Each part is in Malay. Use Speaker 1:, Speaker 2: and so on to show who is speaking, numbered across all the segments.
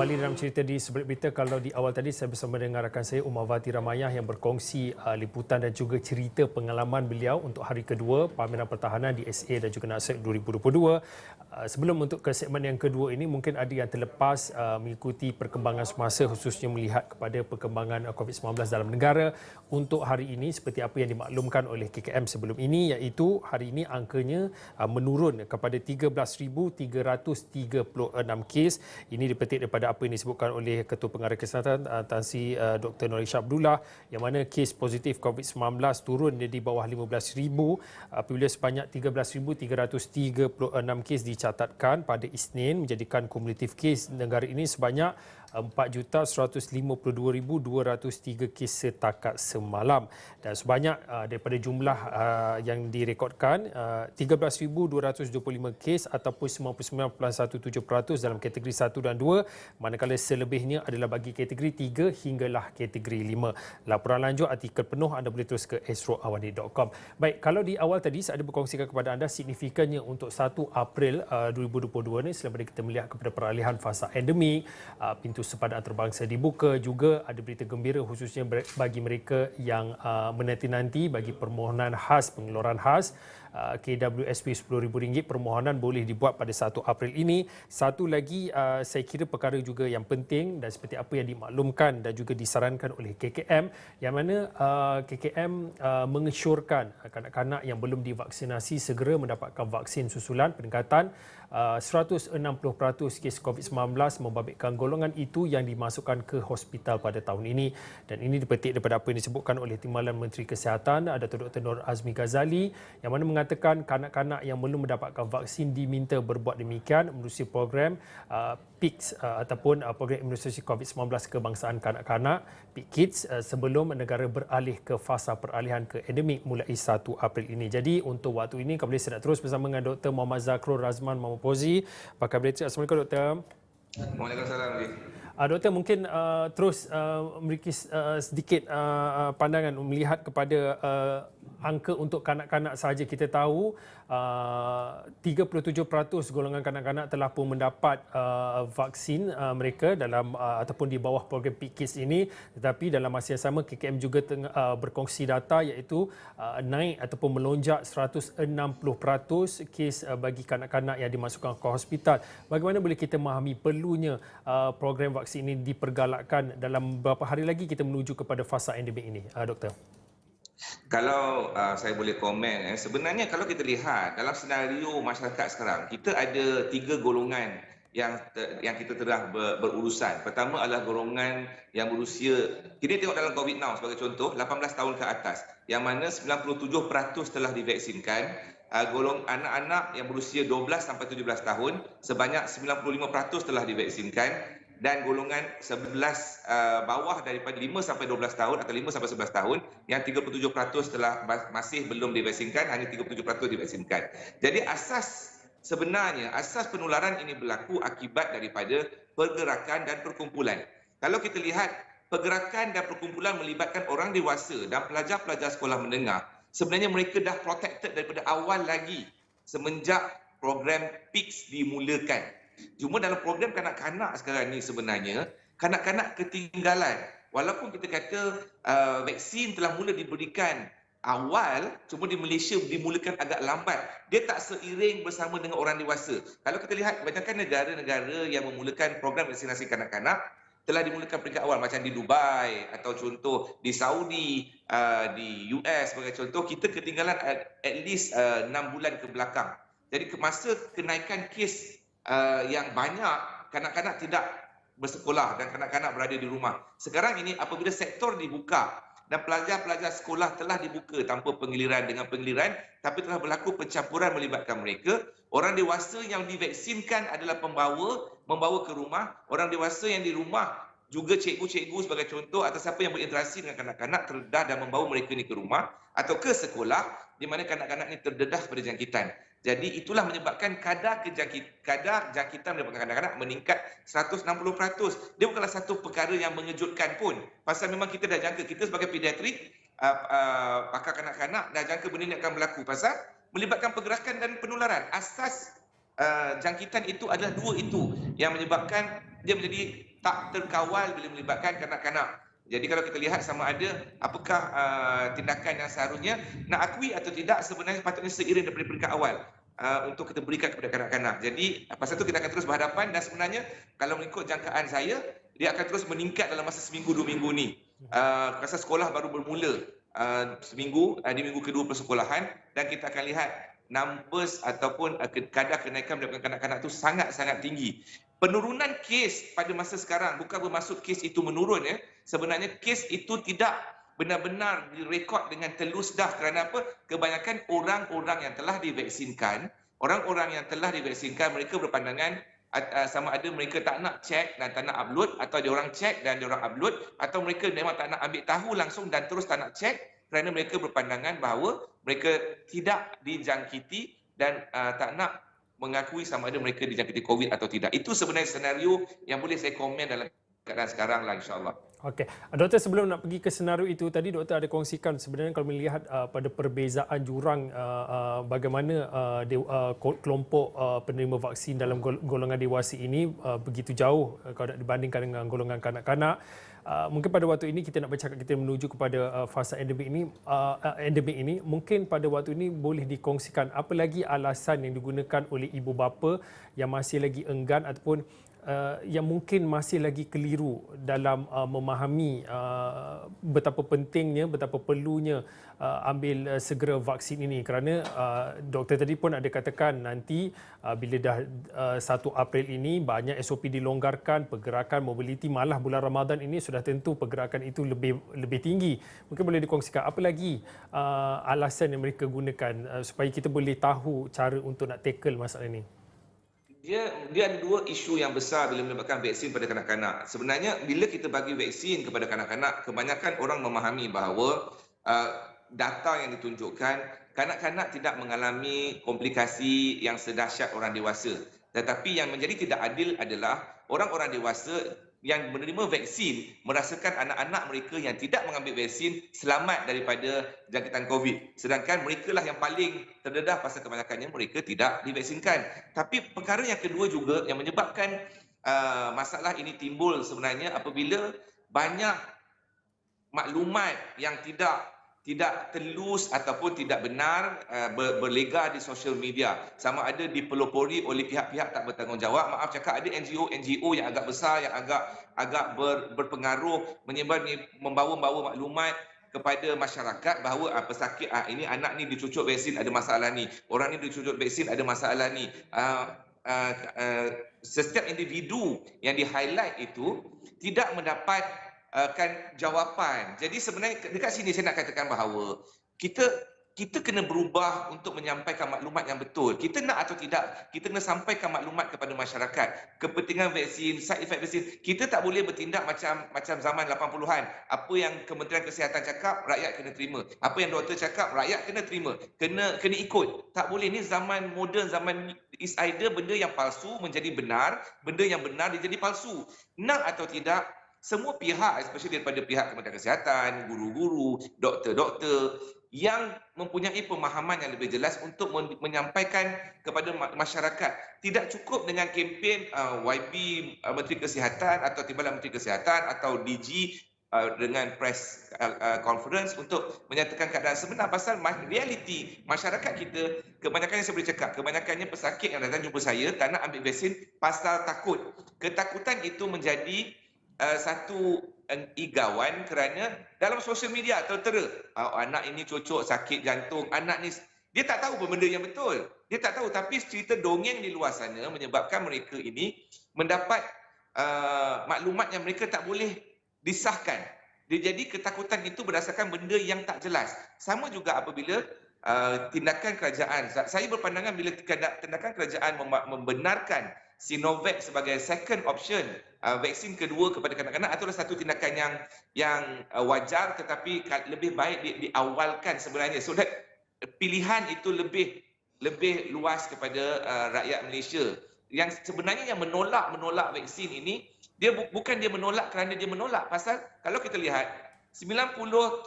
Speaker 1: Kembali dalam cerita di Sebelah Berita, kalau di awal tadi saya bersama dengan rakan saya Umawati Ramayah yang berkongsi liputan dan juga cerita pengalaman beliau untuk hari kedua Pameran Pertahanan di SA dan juga NASEC 2022. Sebelum untuk ke segmen yang kedua ini, mungkin ada yang terlepas mengikuti perkembangan semasa, khususnya melihat kepada perkembangan COVID-19 dalam negara untuk hari ini seperti apa yang dimaklumkan oleh KKM sebelum ini, iaitu hari ini angkanya menurun kepada 13,336 kes. Ini dipetik daripada apa yang disebutkan oleh Ketua Pengarah Kesihatan Tan Sri Dr. Norisha Abdullah, yang mana kes positif COVID-19 turun di bawah 15,000 apabila sebanyak 13,336 kes dicatatkan pada Isnin, menjadikan kumulatif kes negara ini sebanyak 4,152,203 kes setakat semalam. Dan sebanyak daripada jumlah yang direkodkan 13,225 kes ataupun 99.17% dalam kategori 1 dan 2, manakala selebihnya adalah bagi kategori 3 hinggalah kategori 5. Laporan lanjut artikel penuh anda boleh terus ke astroawani.com. Baik, kalau di awal tadi saya ada berkongsikan kepada anda signifikannya untuk 1 April 2022 ni, selain daripada kita melihat kepada peralihan fasa endemik, pintu sepadan antarabangsa dibuka, juga ada berita gembira khususnya bagi mereka yang menanti-nanti bagi permohonan khas, pengeluaran khas KWSP RM10,000 permohonan boleh dibuat pada 1 April ini. Satu lagi saya kira perkara juga yang penting dan seperti apa yang dimaklumkan dan juga disarankan oleh KKM, yang mana KKM mengesyorkan kanak-kanak yang belum divaksinasi segera mendapatkan vaksin susulan. Peningkatan 160% kes COVID-19 membabitkan golongan itu yang dimasukkan ke hospital pada tahun ini, dan ini dipetik daripada apa yang disebutkan oleh Timbalan Menteri Kesihatan Datuk Dr. Nur Azmi Ghazali, yang mana mengatakan kanak-kanak yang belum mendapatkan vaksin diminta berbuat demikian menerusi program PIKS ataupun program imunisasi COVID-19 kebangsaan kanak-kanak PIKKIDS sebelum negara beralih ke fasa peralihan ke endemik mulai 1 April ini. Jadi untuk waktu ini kembali saya nak terus bersama dengan Dr. Muhammad Zakrul Razman Mamapozi, pakar pediatrik. Assalamualaikum Dr.
Speaker 2: Waalaikumsalam.
Speaker 1: Doktor, mungkin terus memberi sedikit pandangan melihat kepada angka untuk kanak-kanak sahaja. Kita tahu 37% golongan kanak-kanak telah pun mendapat vaksin mereka dalam ataupun di bawah program PIKKIDS ini, tetapi dalam masa yang sama KKM juga berkongsi data iaitu naik ataupun melonjak 160% kes bagi kanak-kanak yang dimasukkan ke hospital. Bagaimana boleh kita memahami perlunya program vaksin ini dipergalakkan dalam beberapa hari lagi kita menuju kepada fasa endemik ini, Doktor?
Speaker 2: Kalau saya boleh komen, sebenarnya kalau kita lihat dalam senario masyarakat sekarang, kita ada 3 golongan yang kita tengah berurusan. Pertama adalah golongan yang berusia, kita tengok dalam COVID now sebagai contoh, 18 tahun ke atas, yang mana 97% telah divaksinkan. Golongan anak-anak yang berusia 12 sampai 17 tahun, sebanyak 95% telah divaksinkan. Dan golongan 11 bawah daripada 5 sampai 12 tahun atau 5 sampai 11 tahun yang 37% telah masih belum divaksinkan, hanya 37% divaksinkan. Jadi sebenarnya asas penularan ini berlaku akibat daripada pergerakan dan perkumpulan. Kalau kita lihat pergerakan dan perkumpulan melibatkan orang dewasa dan pelajar-pelajar sekolah menengah, sebenarnya mereka dah protected daripada awal lagi semenjak program PIKS dimulakan. Cuma dalam program kanak-kanak sekarang ni sebenarnya, kanak-kanak ketinggalan. Walaupun kita kata vaksin telah mula diberikan awal, cuma di Malaysia dimulakan agak lambat. Dia tak seiring bersama dengan orang dewasa. Kalau kita lihat kebanyakan negara-negara yang memulakan program vaksinasi kanak-kanak, telah dimulakan peringkat awal macam di Dubai atau contoh di Saudi, di US sebagai contoh, kita ketinggalan at least 6 bulan ke belakang. Jadi masa kenaikan kes yang banyak, kanak-kanak tidak bersekolah dan kanak-kanak berada di rumah. Sekarang ini apabila sektor dibuka dan pelajar-pelajar sekolah telah dibuka tanpa penggiliran dengan penggiliran, tapi telah berlaku pencampuran melibatkan mereka, orang dewasa yang divaksinkan adalah membawa ke rumah, orang dewasa yang di rumah juga cikgu-cikgu sebagai contoh atau siapa yang berinteraksi dengan kanak-kanak terdedah dan membawa mereka ni ke rumah atau ke sekolah di mana kanak-kanak ni terdedah pada jangkitan. Jadi itulah menyebabkan kadar jangkitan daripada kanak-kanak meningkat 160%. Dia bukanlah satu perkara yang mengejutkan pun. Pasal memang kita dah jangka, kita sebagai pediatrik, pakar kanak-kanak dah jangka benda ini akan berlaku. Pasal melibatkan pergerakan dan penularan. Asas jangkitan itu adalah dua itu yang menyebabkan dia menjadi tak terkawal bila melibatkan kanak-kanak. Jadi kalau kita lihat sama ada apakah tindakan yang seharusnya nak akui atau tidak, sebenarnya patutnya seiring daripada peringkat awal untuk kita berikan kepada kanak-kanak. Jadi pasal itu kita akan terus berhadapan, dan sebenarnya kalau mengikut jangkaan saya, dia akan terus meningkat dalam masa seminggu 2 minggu ni. Pasal sekolah baru bermula seminggu, di minggu kedua persekolahan, dan kita akan lihat numbers ataupun kadar kenaikan melibatkan kanak-kanak itu sangat-sangat tinggi. Penurunan kes pada masa sekarang bukan bermaksud kes itu menurun, ya. Sebenarnya kes itu tidak benar-benar direkod dengan telus dah. Kerana apa? Kebanyakan orang-orang yang telah divaksinkan, mereka berpandangan sama ada mereka tak nak check dan tak nak upload, atau dia orang check dan dia orang upload, atau mereka memang tak nak ambil tahu langsung dan terus tak nak check kerana mereka berpandangan bahawa mereka tidak dijangkiti dan tak nak mengakui sama ada mereka dijangkiti COVID atau tidak. Itu sebenarnya senario yang boleh saya komen dalam keadaan sekarang lah, insyaAllah.
Speaker 1: Okey, Doktor, sebelum nak pergi ke senario itu tadi, Doktor ada kongsikan sebenarnya kalau melihat pada perbezaan jurang bagaimana kelompok penerima vaksin dalam golongan dewasa ini begitu jauh kalau nak dibandingkan dengan golongan kanak-kanak. Mungkin pada waktu ini kita nak bercakap, kita menuju kepada fasa endemik ini, mungkin pada waktu ini boleh dikongsikan apa lagi alasan yang digunakan oleh ibu bapa yang masih lagi enggan ataupun yang mungkin masih lagi keliru dalam memahami betapa pentingnya, betapa perlunya ambil segera vaksin ini, kerana doktor tadi pun ada katakan nanti bila dah 1 April ini banyak SOP dilonggarkan, pergerakan mobiliti, malah bulan Ramadan ini sudah tentu pergerakan itu lebih tinggi. Mungkin boleh dikongsikan apa lagi alasan yang mereka gunakan supaya kita boleh tahu cara untuk nak tackle masalah ini.
Speaker 2: Dia ada 2 isu yang besar bila melibatkan vaksin pada kanak-kanak. Sebenarnya bila kita bagi vaksin kepada kanak-kanak, kebanyakan orang memahami bahawa data yang ditunjukkan kanak-kanak tidak mengalami komplikasi yang sedahsyat orang dewasa. Tetapi yang menjadi tidak adil adalah orang-orang dewasa yang menerima vaksin merasakan anak-anak mereka yang tidak mengambil vaksin selamat daripada jangkitan COVID. Sedangkan mereka lah yang paling terdedah pasal kebanyakannya mereka tidak divaksinkan. Tapi perkara yang kedua juga yang menyebabkan masalah ini timbul sebenarnya apabila banyak maklumat yang tidak telus ataupun tidak benar berlegar di sosial media, sama ada dipelopori oleh pihak-pihak tak bertanggungjawab. Maaf cakap, ada NGO yang agak besar, yang agak berpengaruh, membawa maklumat kepada masyarakat bahawa pesakit ini anak ni dicucuk vaksin ada masalah ni, orang ni dicucuk vaksin ada masalah ni. Setiap individu yang di-highlight itu tidak mendapat jawapan. Jadi sebenarnya dekat sini saya nak katakan bahawa kita kena berubah untuk menyampaikan maklumat yang betul. Kita nak atau tidak, kita kena sampaikan maklumat kepada masyarakat. Kepentingan vaksin, side effect vaksin. Kita tak boleh bertindak macam zaman 80-an. Apa yang Kementerian Kesihatan cakap, rakyat kena terima. Apa yang doktor cakap, rakyat kena terima. Kena ikut. Tak boleh. Ni zaman moden, zaman is either benda yang palsu menjadi benar, benda yang benar dia jadi palsu. Nak atau tidak, semua pihak, especially daripada pihak Kementerian Kesihatan, guru-guru, doktor-doktor yang mempunyai pemahaman yang lebih jelas untuk menyampaikan kepada masyarakat. Tidak cukup dengan kempen YB Menteri Kesihatan atau Timbalan Menteri Kesihatan atau DG dengan press conference untuk menyatakan keadaan sebenar. Pasal realiti masyarakat kita, kebanyakannya saya boleh cakap, kebanyakannya pesakit yang datang jumpa saya tak nak ambil vaksin pasal takut. Ketakutan itu menjadi satu igawan kerana dalam sosial media tertera anak ini cocok sakit jantung, anak ni dia tak tahu benda yang betul. Dia tak tahu, tapi cerita dongeng di luar sana menyebabkan mereka ini mendapat maklumat yang mereka tak boleh disahkan. Jadi ketakutan itu berdasarkan benda yang tak jelas. Sama juga apabila tindakan kerajaan. Saya berpandangan bila tindakan kerajaan membenarkan Sinovac sebagai second option, vaksin kedua kepada kanak-kanak, adalah satu tindakan yang wajar, tetapi lebih baik diawalkan sebenarnya, so that pilihan itu lebih luas kepada rakyat Malaysia. Yang sebenarnya yang menolak vaksin ini, dia bukan dia menolak kerana dia menolak, pasal kalau kita lihat 97%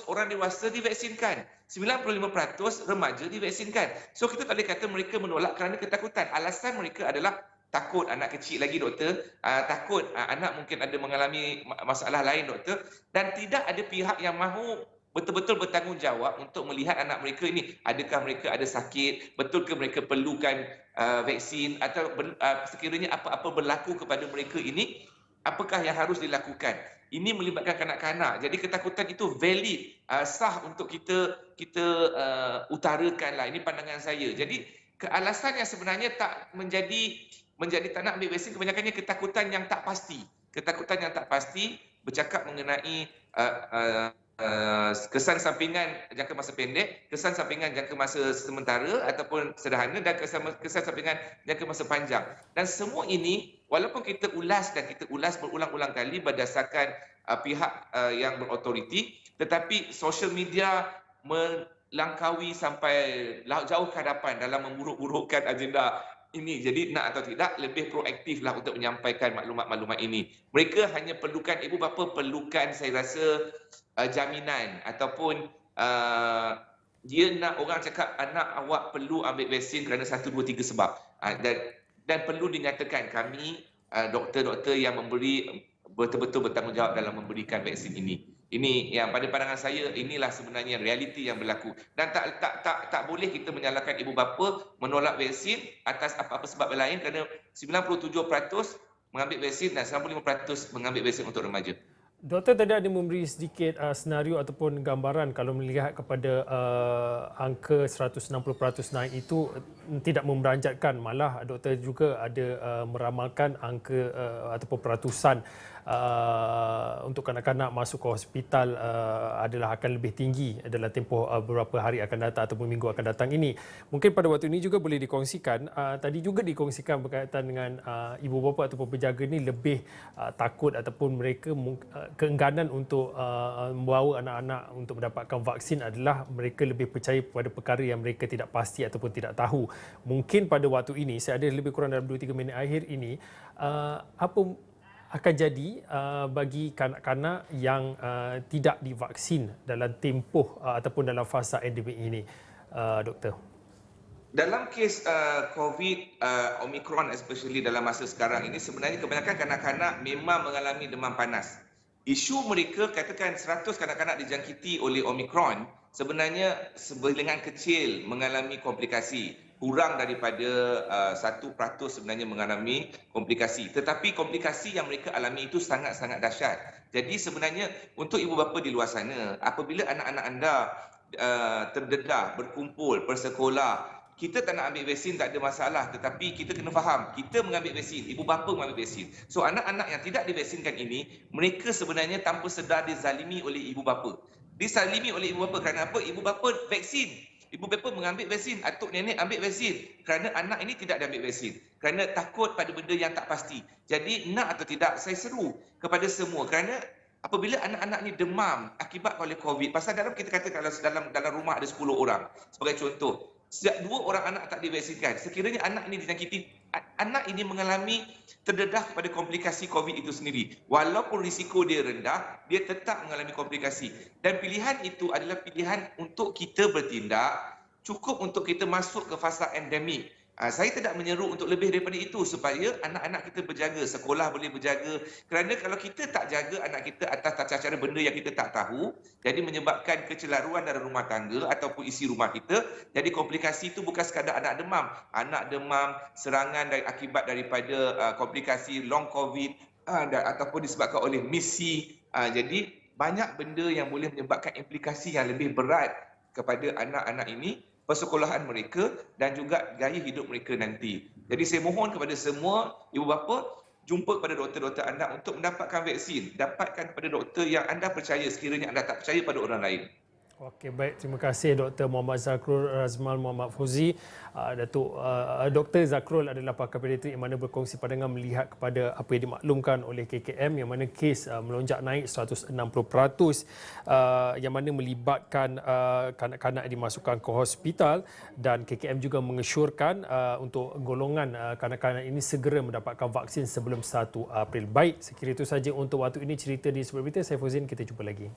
Speaker 2: orang dewasa divaksinkan, 95% remaja divaksinkan. So kita tak boleh kata mereka menolak kerana ketakutan. Alasan mereka adalah takut anak kecil lagi doktor, takut anak mungkin ada mengalami masalah lain doktor, dan tidak ada pihak yang mahu betul-betul bertanggungjawab untuk melihat anak mereka ini, adakah mereka ada sakit, betulkah mereka perlukan vaksin, atau sekiranya apa-apa berlaku kepada mereka ini, apakah yang harus dilakukan. Ini melibatkan kanak-kanak. Jadi ketakutan itu valid, sah untuk kita utarakanlah. Ini pandangan saya. Jadi alasan yang sebenarnya tak menjadi tak nak ambil vaksin, kebanyakannya ketakutan yang tak pasti. Ketakutan yang tak pasti bercakap mengenai kesan sampingan jangka masa pendek, kesan sampingan jangka masa sementara ataupun sederhana, dan kesan sampingan jangka masa panjang. Dan semua ini walaupun kita ulas berulang-ulang kali berdasarkan pihak yang berautoriti, tetapi social media melangkaui sampai jauh ke hadapan dalam memburuk-burukkan agenda ini. Jadi nak atau tidak, lebih proaktiflah untuk menyampaikan maklumat-maklumat ini. Mereka hanya perlukan, ibu bapa perlukan, saya rasa, jaminan ataupun dia nak orang cakap anak awak perlu ambil vaksin kerana 1, 2, 3 sebab, dan perlu dinyatakan kami doktor-doktor yang memberi betul-betul bertanggungjawab dalam memberikan vaksin ini. Ini yang pada pandangan saya, inilah sebenarnya realiti yang berlaku, dan tak boleh kita menyalahkan ibu bapa menolak vaksin atas apa-apa sebab lain, kerana 97% mengambil vaksin dan 95% mengambil vaksin untuk remaja.
Speaker 1: Doktor tadi ada memberi sedikit senario ataupun gambaran kalau melihat kepada angka 160% naik itu tidak memberanjatkan, malah doktor juga ada meramalkan angka ataupun peratusan untuk kanak-kanak masuk ke hospital adalah akan lebih tinggi dalam tempoh beberapa hari akan datang ataupun minggu akan datang ini. Mungkin pada waktu ini juga boleh dikongsikan, tadi juga dikongsikan berkaitan dengan ibu bapa ataupun penjaga ini lebih takut ataupun mereka keengganan untuk membawa anak-anak untuk mendapatkan vaksin adalah mereka lebih percaya pada perkara yang mereka tidak pasti ataupun tidak tahu. Mungkin pada waktu ini, saya ada lebih kurang dalam 2-3 minit akhir ini, apa akan jadi bagi kanak-kanak yang tidak divaksin dalam tempoh ataupun dalam fasa endemik ini, Doktor?
Speaker 2: Dalam kes COVID Omicron especially dalam masa sekarang ini, sebenarnya kebanyakan kanak-kanak memang mengalami demam panas. Isu mereka, katakan 100 kanak-kanak dijangkiti oleh Omicron, sebenarnya sebilangan kecil mengalami komplikasi. Kurang daripada 1% sebenarnya mengalami komplikasi. Tetapi komplikasi yang mereka alami itu sangat-sangat dahsyat. Jadi sebenarnya untuk ibu bapa di luar sana, apabila anak-anak anda terdedah, berkumpul, bersekolah, kita tak nak ambil vaksin tak ada masalah, tetapi kita kena faham, kita mengambil vaksin, ibu bapa mengambil vaksin. So anak-anak yang tidak divaksinkan ini, mereka sebenarnya tanpa sedar dizalimi oleh ibu bapa. Dizalimi oleh ibu bapa kerana apa? Ibu bapa vaksin. Ibu bapa mengambil vaksin, atuk nenek ambil vaksin kerana anak ini tidak diambil vaksin. Kerana takut pada benda yang tak pasti. Jadi nak atau tidak, saya seru kepada semua kerana apabila anak-anak ni demam akibat oleh COVID, pasal dalam kita kata kalau dalam rumah ada 10 orang, sebagai contoh, setiap 2 orang anak tak divaksinkan, sekiranya anak ini dijangkiti, anak ini mengalami terdedah kepada komplikasi COVID itu sendiri. Walaupun risiko dia rendah, dia tetap mengalami komplikasi. Dan pilihan itu adalah pilihan untuk kita bertindak, cukup untuk kita masuk ke fasa endemik. Saya tidak menyeru untuk lebih daripada itu supaya anak-anak kita berjaga, sekolah boleh berjaga. Kerana kalau kita tak jaga anak kita atas tata cara benda yang kita tak tahu, jadi menyebabkan kecelaruan dalam rumah tangga ataupun isi rumah kita. Jadi komplikasi itu bukan sekadar anak demam, serangan akibat daripada komplikasi long COVID ataupun disebabkan oleh misi. Jadi banyak benda yang boleh menyebabkan implikasi yang lebih berat kepada anak-anak ini, persekolahan mereka dan juga gaya hidup mereka nanti. Jadi saya mohon kepada semua ibu bapa, jumpa kepada doktor-doktor anda untuk mendapatkan vaksin. Dapatkan kepada doktor yang anda percaya sekiranya anda tak percaya pada orang lain.
Speaker 1: Okey, baik. Terima kasih Dr. Muhammad Zakrul Razmal Muhammad Fauzi. Dr. Zakrul adalah pakar pediatrik yang mana berkongsi pandangan melihat kepada apa yang dimaklumkan oleh KKM yang mana kes melonjak naik 160%, yang mana melibatkan kanak-kanak dimasukkan ke hospital, dan KKM juga mengesyorkan untuk golongan kanak-kanak ini segera mendapatkan vaksin sebelum 1 April. Baik, sekiranya itu saja untuk waktu ini cerita di Sebelum Berita. Saya Fauzin, kita jumpa lagi.